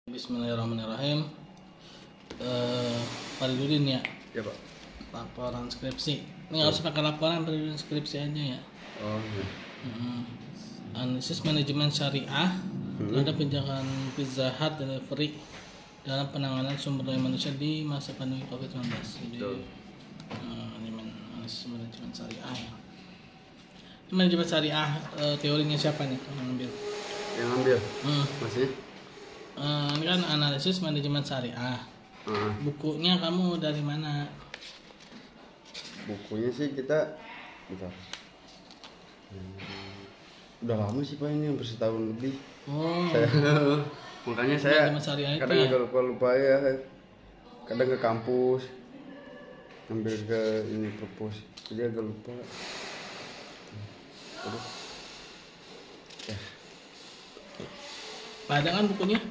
Bismillahirrahmanirrahim. Pak Ridudin ya? Ya Pak. Laporan skripsi. Ini nggak usah pakai laporan, Pak Ridudin, skripsi aja ya. Oh iya. Analisis manajemen syariah terhadap penjagaan Pizza Hut delivery dalam penanganan sumber daya manusia di masa pandemi COVID-19. Jadi manajemen syariah ya. Manajemen syariah, teorinya siapa nih yang ngambil? Yang ngambil? Masih? Ini kan analisis manajemen syariah. Bukunya kamu dari mana? Bukunya sih kita bentar. Udah lama sih Pak, ini hampir setahun lebih. Oh. Makanya saya kadang ya? agak lupa ya. Kadang ke kampus ngambil ke ini perpus, jadi agak lupa. Aduh. Ya. Ada kan bukunya?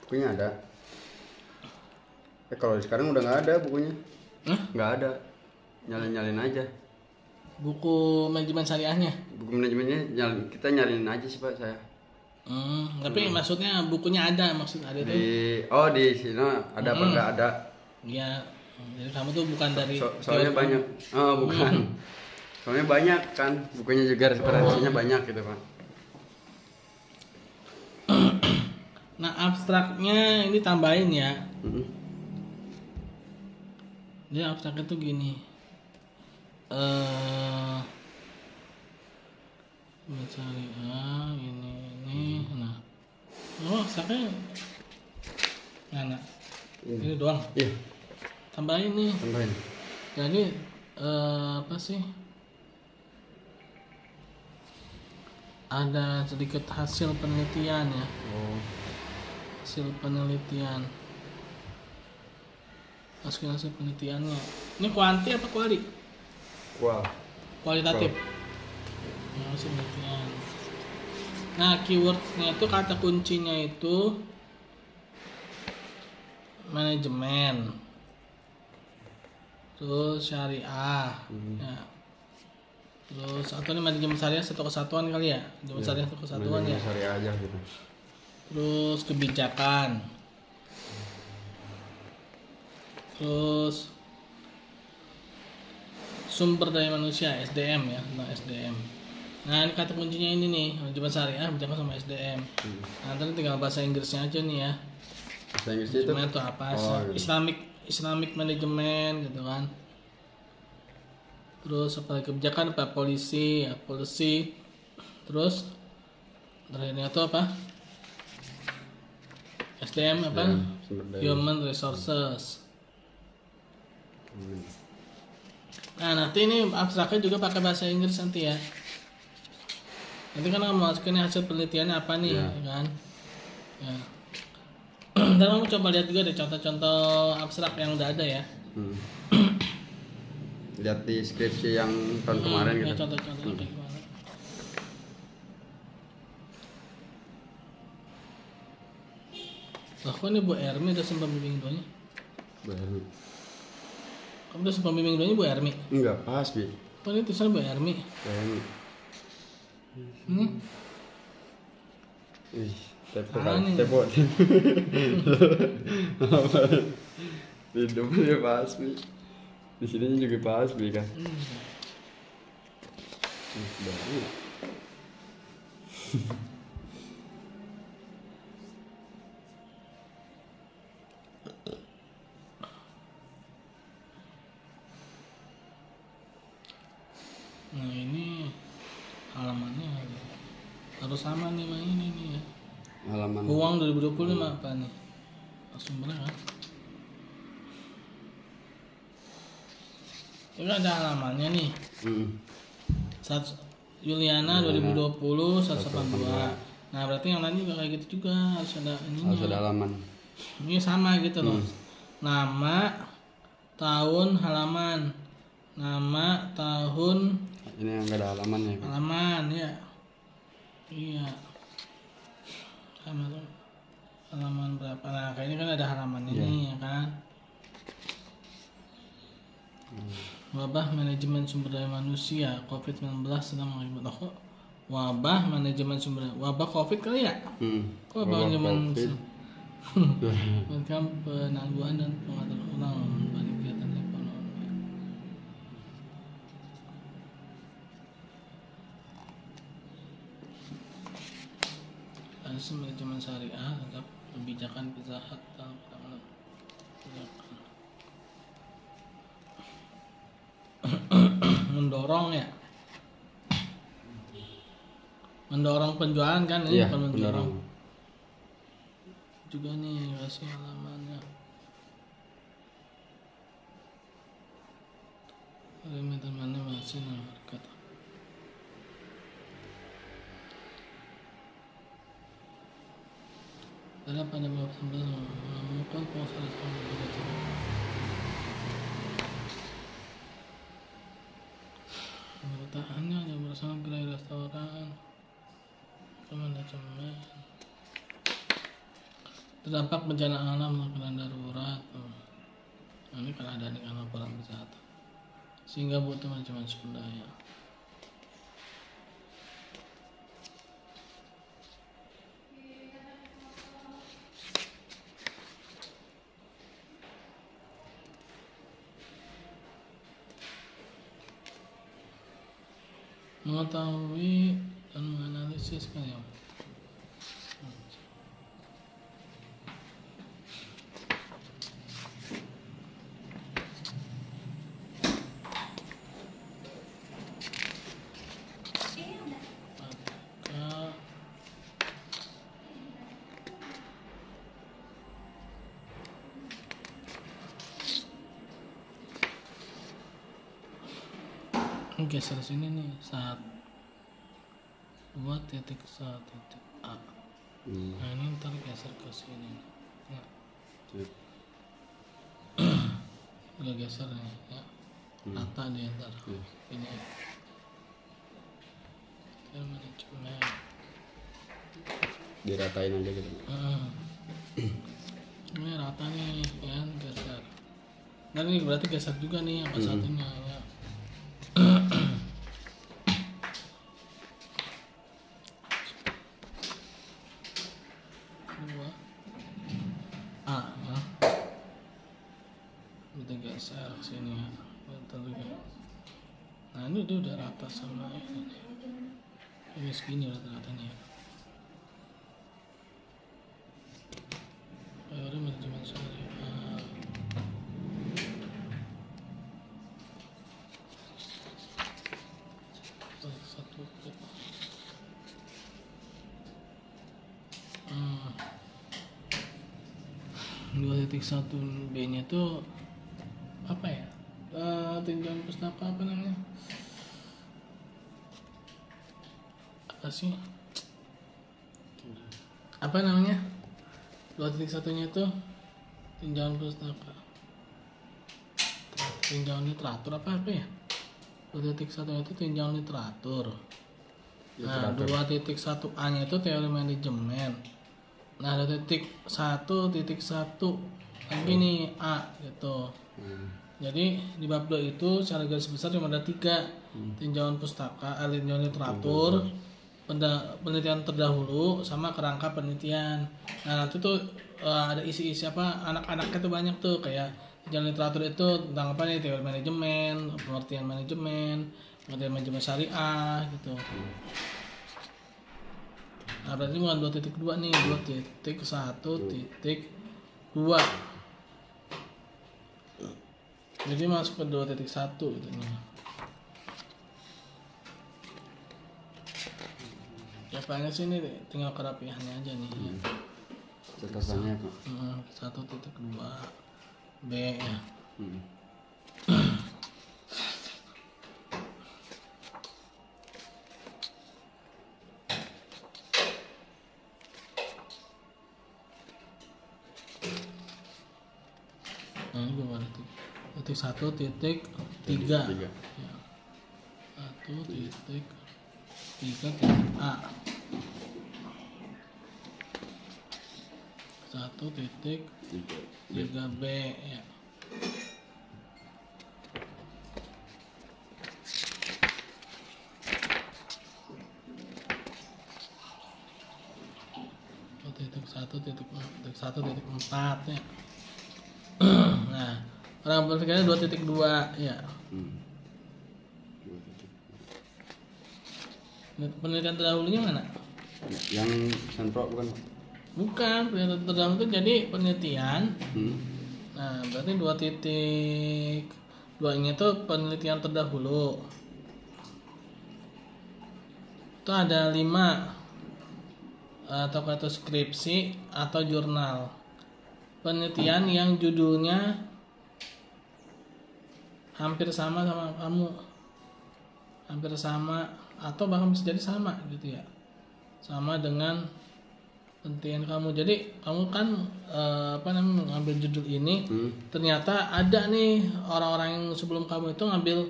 Bukunya ada. Kalau sekarang udah nggak ada bukunya. Nggak ada. Nyalin aja. Buku manajemen syariahnya? Buku manajemennya kita nyalin aja sih Pak saya. Tapi maksudnya bukunya ada, maksud ada tuh? Di sini ada apa nggak ada? Iya. Jadi kamu tuh bukan dari soalnya banyak. Oh bukan. Soalnya banyak kan bukunya juga referensinya banyak gitu Pak. Nah abstraknya ini tambahin ya. Jadi abstraknya tuh gini. Mencari ini. Nah, abstraknya mana? Ini doang. Iya. Tambahin nih. Tambahin. Jadi apa sih? Ada sedikit hasil penelitian ya. Hasil penelitiannya. Ini kuanti apa kuali? Kualitatif. Hasil penelitian. Nah, keywordsnya itu, kata kuncinya itu manajemen, terus syariah, ya. Terus atau ini manajemen syariah satu kesatuan kali ya? Manajemen syariah satu kesatuan ya. Syariah aja gitu. Terus kebijakan. Terus sumber daya manusia, SDM ya, tentang SDM. Nah, ini kata kuncinya ini nih, manajemen syariah, kebijakan sama SDM. Nah, nanti tinggal bahasa Inggrisnya aja nih ya. Bahasa Inggrisnya itu apa? gitu. Islamic management gitu kan. Terus apa kebijakan, apa polisi ya, policy. Terus terakhirnya itu apa? SDM apa? Human resources. Nah, nanti ini abstraknya juga pakai bahasa Inggris nanti ya. Nanti kan kamu masukin hasil penelitiannya apa nih, kan? Ya. Dan kamu coba lihat juga deh contoh-contoh abstrak yang udah ada ya. Lihat di skripsi yang tahun kemarin gitu. Ya, contoh-contohnya kayak gimana? Loh, kok ini Bu Ermi udah sempat bimbing doanya? Bu Ermi. Kamu udah sempat bimbing doanya Bu Ermi? Enggak, pas Bi. Kok ini tulisannya Bu Ermi? Bu Ermi. Tepo. Di depannya pas Bi. Di sini juga pas Bi kan. Nah, ini halamannya harus sama nih sama ini nih ya. Halaman Uang 2020 nih apa nih? Sumbernya kan? Ini ada halamannya nih. Juliana 2020 182. Nah, berarti yang lain juga kayak gitu juga, harus ada ininya. Harus ada halaman. Ini sama gitu loh. Nama, tahun, halaman. Nama, tahun. Ini yang enggak ada halamannya kan? Halaman ya. Iya. Sama tuh. Halaman berapa? Nah, kayak ini kan ada halamannya nih ya kan. Wabah manajemen sumber daya manusia COVID-19 sedang mengakibatkan wabah manajemen sumber, wabah COVID kali ya? Kok wabah manajemen Program penangguhan dan pengaturan ulang pada kegiatan ekonomi. Asas manajemen syariah terhadap kebijakan Pizza Hut dalam penanganan kebijakan. mendorong penjualan kan ini Iya, bukan mendorong. mendorong. Juga nih kasih halamannya. Parameter mana masih harga. Dalam pada bab 11 menemukan pengusaha sama begitu. Bertahannya yang bersama gerai restoran, manajemen. Terdampak bencana alam makanan darurat. Ini kan ada dengan laporan kesehatan. Sehingga butuh manajemen sumber daya. Mengetahui dan menganalisis kan ya. Geser sini nih 2.1.a. Nah ini ntar geser ke sini ya. Udah geser nih ya, rata di ntar ini manajemen Diratain aja gitu. Ini rata nih ya, geser. Dan ini berarti geser juga nih yang satunya ya. Kita geser sini ya. Nah ini udah rata sama ini segini rata-ratanya ya. Akhirnya manajemen syariah. Satu 2.1 B nya tuh apa ya, tinjauan pustaka apa namanya, apa sih, apa namanya 2.1 nya itu tinjauan pustaka, tinjauan literatur apa ya. 2.1 nya itu tinjauan literatur. Nah 2.1 A nya itu teori manajemen. Nah 2.1.1 lagi nih A gitu. Jadi di bab 2 itu secara garis besar cuma ada 3, tinjauan pustaka, tinjauan literatur, penelitian terdahulu, sama kerangka penelitian. Nah nanti tuh ada isi-isi apa, anak-anaknya tuh banyak tuh, kayak tinjauan literatur itu tentang apa nih, teori manajemen, pengertian manajemen syariah gitu. Nah berarti bukan 2.2 nih, 2.1.2. Jadi masuk ke 2.1 gitu nih. Ya paling sini tinggal kerapihannya aja nih. Catatannya kok. 1.2 B ya. Nah ini gue ada 1.3 ya. 1.3 A 1.3 B ya. 1.4 ya. Nah, orang berpikirnya 2.2 ya. Penelitian terdahulunya mana? Yang Sandro bukan? Bukan, penelitian terdahulu itu jadi penelitian. Nah, berarti 2.2-nya itu penelitian terdahulu. Itu ada 5 atau kata skripsi atau jurnal. Penelitian yang judulnya hampir sama kamu. Hampir sama atau bahkan bisa jadi sama gitu ya. Sama dengan penelitian kamu. Jadi kamu kan mengambil judul ini, ternyata ada nih orang-orang yang sebelum kamu itu ngambil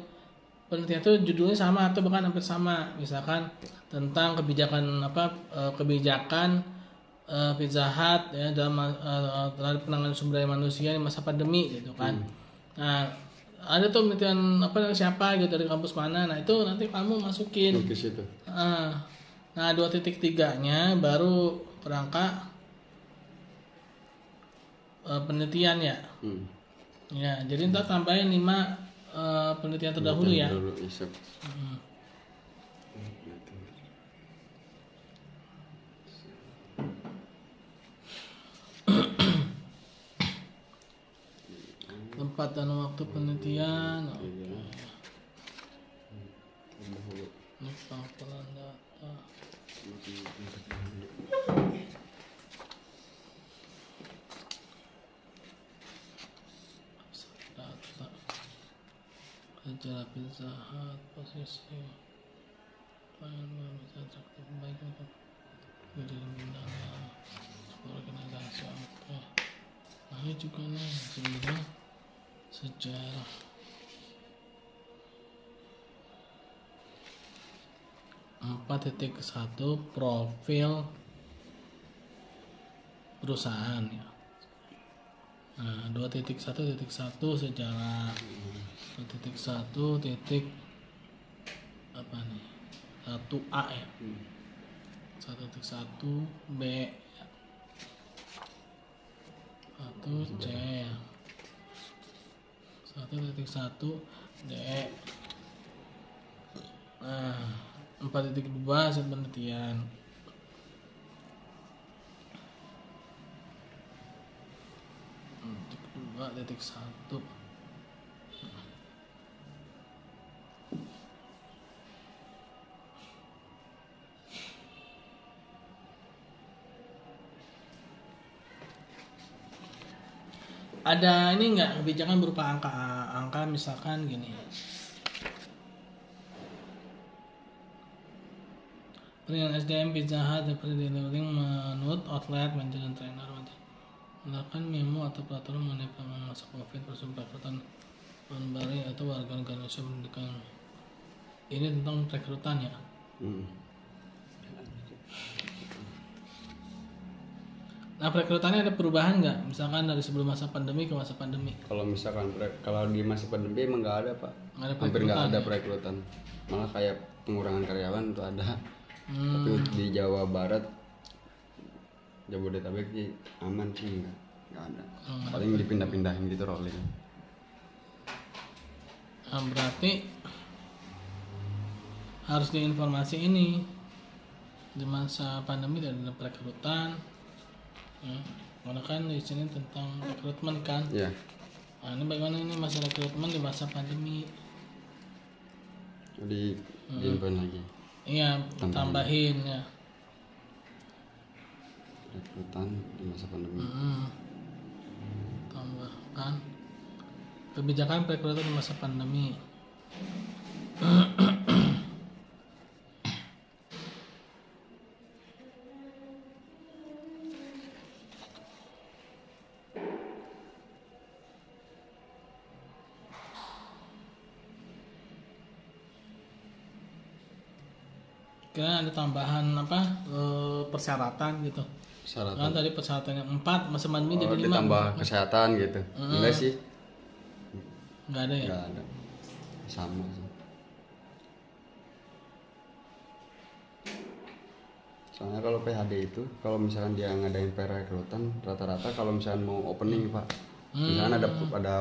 penelitian itu judulnya sama atau bahkan hampir sama. Misalkan tentang kebijakan Pizza Hut ya dalam terhadap penanganan sumber daya manusia di masa pandemi gitu kan. Nah, ada tuh penelitian siapa gitu dari kampus mana. Nah, itu nanti kamu masukin ke situ. Nah, 2.3-nya baru kerangka penelitian ya. Ya, jadi ntar tambahin 5 penelitian terdahulu ya. 4 dan waktu penelitian. Ini pengumpulan data. Data. Sejarah Pizza Hut, posisi. Bisa cukup baik untuk bidang organisasi. Oke. Nah, ini juga nih sebenarnya sejarah. (4.1) profil perusahaan ya. Nah, 2.1.1 sejarah. 2.1 titik apa nih? 1A ya. 1.1 B ya. 1 C ya. 1.1 D. Nah, 4.2 hasil penelitian. 2.1 ada ini enggak kebijakan berupa angka misalkan gini. Penilaian SDM Pizza Hut dapat dilakukan menurut outlet manajemen trainer melakukan memo atau peraturan mengenai penanganan masa COVID perekrutan baru atau warga negara Indonesia pendidikan. Ini tentang perekrutan ya. Nah, perekrutannya ada perubahan nggak? Misalkan dari sebelum masa pandemi ke masa pandemi. Kalau misalkan kalau di masa pandemi emang nggak ada pak. Hampir nggak ada perekrutan. Malah kayak pengurangan karyawan itu ada. Tapi di Jawa Barat, Jabodetabek sih aman sih nggak ada. Paling dipindah-pindahin gitu rolling. Nah, berarti harus diinformasi ini di masa pandemi dan ada perekrutan. Karena kan di sini tentang rekrutmen kan. Iya. Nah, ini bagaimana ini masa rekrutmen di masa pandemi? Di info lagi. Iya, tambahin ya. Rekrutan di masa pandemi. Tambahkan kebijakan perekrutan di masa pandemi. Kira ada tambahan persyaratan gitu. Kan tadi persyaratannya 4 masa pandemi jadi 5. Ditambah kesehatan gitu. Enggak sih. Enggak ada ya? Enggak ada. Sama sih. Soalnya kalau PHD itu kalau misalkan dia ngadain perekrutan rata-rata kalau misalkan mau opening Pak, misalkan ada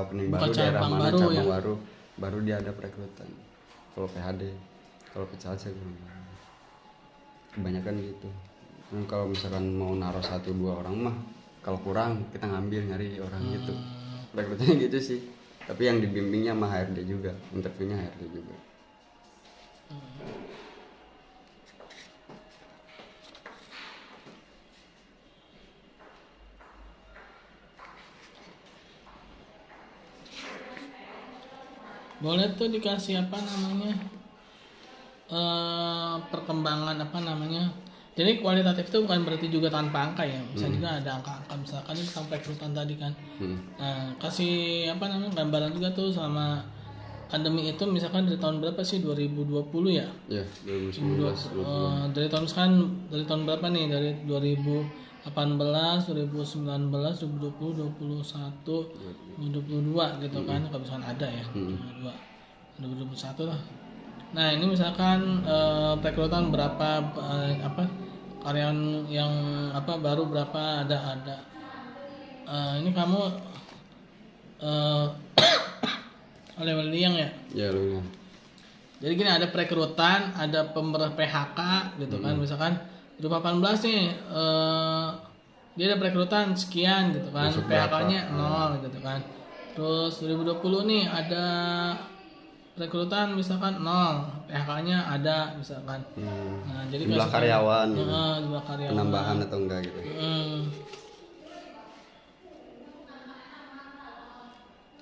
opening baru daerah mana cabang baru dia ada perekrutan. Kalau PHD, kalau PCH saya kebanyakan gitu. Kalau misalkan mau naruh 1-2 orang mah kalau kurang kita ngambil nyari orang gitu. Rekrutannya gitu sih. Tapi yang dibimbingnya sama HRD juga, interviewnya HRD juga. Boleh tuh dikasih apa namanya perkembangan apa namanya. Jadi kualitatif itu bukan berarti juga tanpa angka ya, bisa juga ada angka-angka, misalkan ini tentang rekrutan tadi kan. Nah, kasih apa namanya gambaran juga tuh sama pandemi itu, misalkan dari tahun berapa sih, 2020 ya? Iya, 2019. Dari tahun berapa nih? Dari 2018, 2019, 2020, 2021, 2022 gitu kan, kalau misalkan ada ya, 2021 lah. Nah ini misalkan rekrutan berapa karyawan yang baru berapa ada ini kamu oleh Liang ya? Ya Liang. Jadi gini, ada perekrutan, ada pember PHK gitu kan, misalkan 2018 nih dia ada perekrutan sekian gitu kan, PHK-nya 0 gitu kan. Terus 2020 nih ada rekrutan misalkan 0, PHK-nya ada misalkan. Nah, jadi jumlah karyawan, jumlah karyawan penambahan atau enggak gitu.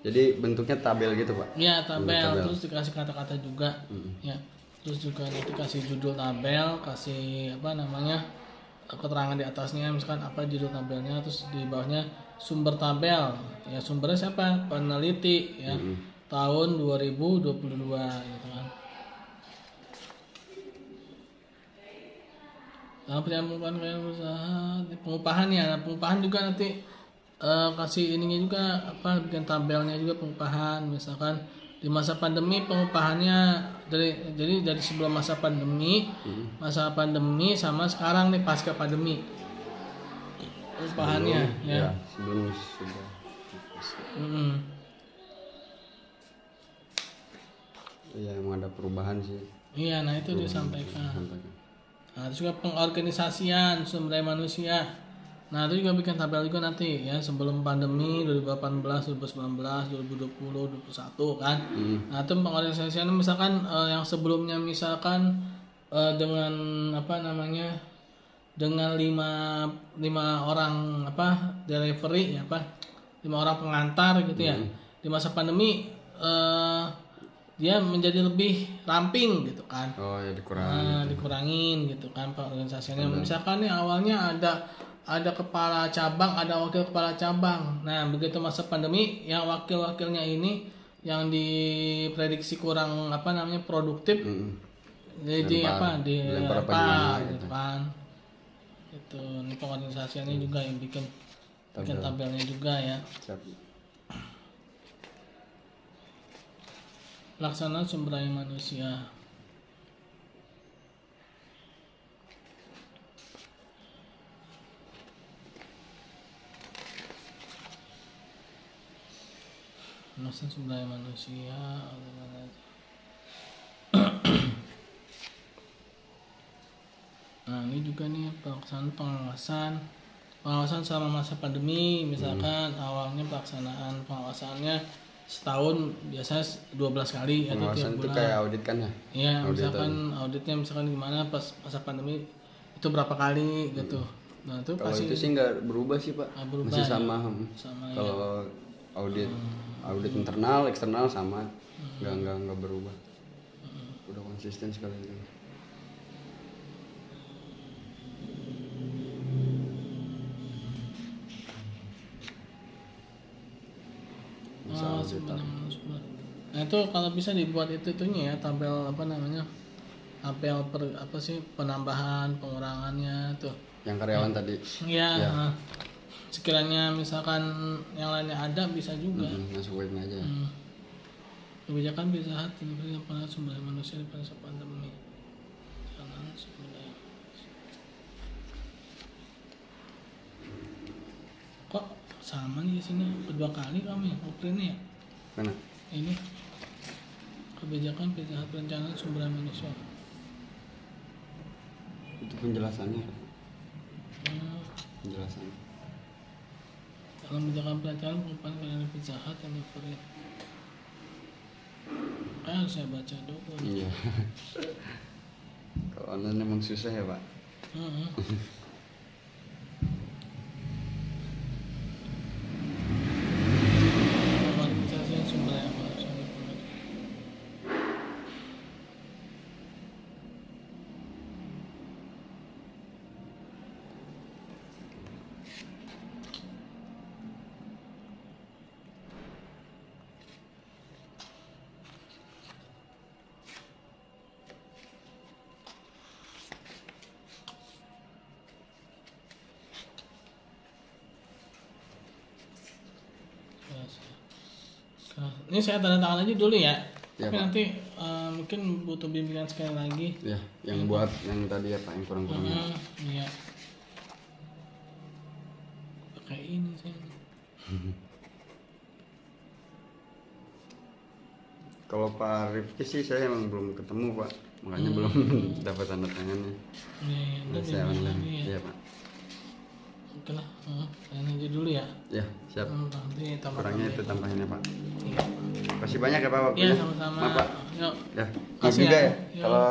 Jadi bentuknya tabel gitu Pak? Iya tabel, terus dikasih kata-kata juga, ya. Terus juga nanti kasih judul tabel, kasih apa namanya keterangan di atasnya, misalkan apa judul tabelnya, terus di bawahnya sumber tabel, ya sumbernya siapa, peneliti ya. Tahun 2022 gitu kan. Nah, penyampaian kayak usaha pengupahan ya. Nah, pengupahan juga nanti kasih ininya juga bikin tabelnya juga pengupahan, misalkan di masa pandemi pengupahannya dari sebelum masa pandemi, sama sekarang nih pasca pandemi pengupahannya ya. Sebelum sudah. Iya, emang ada perubahan sih. Iya, nah itu disampaikan. Nah, terus juga pengorganisasian sumber daya manusia. Nah, itu juga bikin tabel juga nanti ya, sebelum pandemi 2018, 2019, 2020, 2021 kan. Nah, itu pengorganisasian misalkan yang sebelumnya misalkan dengan dengan 5 orang delivery ya 5 orang pengantar gitu ya. Di masa pandemi dia menjadi lebih ramping gitu kan. Oh ya, dikurangin gitu kan pengorganisasiannya. Misalkan nih awalnya ada kepala cabang, ada wakil kepala cabang. Nah, begitu masa pandemi yang wakil-wakilnya ini yang diprediksi kurang produktif, jadi dilempar gitu kan. Itu ini pengorganisasiannya juga yang bikin tabelnya juga ya. Pelaksanaan sumber daya manusia. Pelaksanaan sumber daya manusia. Nah ini juga nih pelaksanaan pengawasan selama masa pandemi, misalkan awalnya pelaksanaan pengawasannya setahun biasanya 12 kali atau tiap bulan. Itu kayak audit kan ya? Iya, misalkan auditnya misalkan gimana pas masa pandemi itu berapa kali gitu. Nah, itu kalau itu sih nggak berubah sih Pak. Berubah, masih sama kalau ya. audit internal, eksternal sama, nggak berubah. Udah konsisten sekali itu. Nah itu kalau bisa dibuat itunya ya, tabel tabel penambahan pengurangannya tuh yang karyawan tadi ya. Sekiranya misalkan yang lainnya ada bisa juga masukin aja. Kebijakan bisa diberikan pada sumber daya manusia di masa pandemi. Sama nih di sini kedua kali kami oprhnya ya. Mana? Ini kebijakan Pizza Hut perencanaan sumber daya manusia. Itu penjelasannya. Penjelasan. Dalam kebijakan perencanaan pengembangan karyawan Pizza Hut yang berperan. Harus saya baca dulu. Iya. Kalau online emang susah ya Pak. Nah, ini saya tanda tangan aja dulu ya. Ya, Tapi Pak. nanti mungkin butuh bimbingan sekali lagi. Ya, yang buat yang tadi ya Pak, yang kurang-kurangnya. Iya. Pakai ini saya. Kalau Pak Rifki sih saya emang belum ketemu Pak, makanya belum dapat tanda tangannya. Iya, Nah, saya bimbingan online. lagi ya. Iya Pak. Oke lah, kalian aja dulu ya. Ya, siap. Nanti tambah Kurangnya itu tambahin ya Pak. Iya. Kasih banyak ya Pak waktunya. Iya, sama-sama. Maaf Pak. Yuk. Ya, maaf Kasih juga ya. ya. Yuk. Kalau